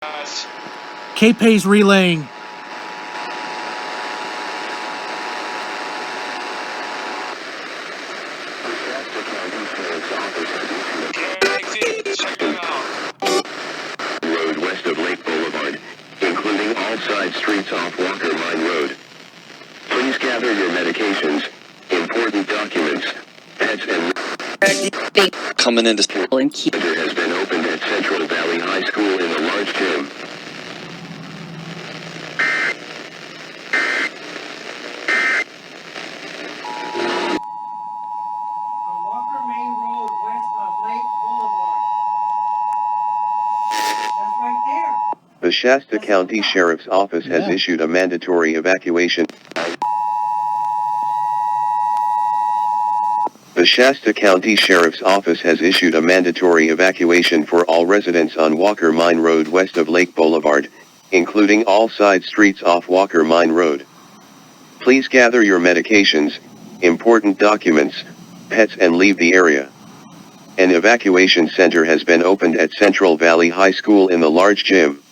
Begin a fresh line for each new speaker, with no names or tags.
K-Pay's relaying.
Road west of Lake Boulevard, including all side streets off Walker Mine Road. Please gather your medications, important documents, pets and
coming into school and keep
center has been opened at Central Valley High School in the large gym.
On Walker Main Road, west of Lake Boulevard. That's right there.
The Shasta County Sheriff's Office has issued a mandatory evacuation. The Shasta County Sheriff's Office has issued a mandatory evacuation for all residents on Walker Mine Road west of Lake Boulevard, including all side streets off Walker Mine Road. Please gather your medications, important documents, pets and leave the area. An evacuation center has been opened at Central Valley High School in the large gym.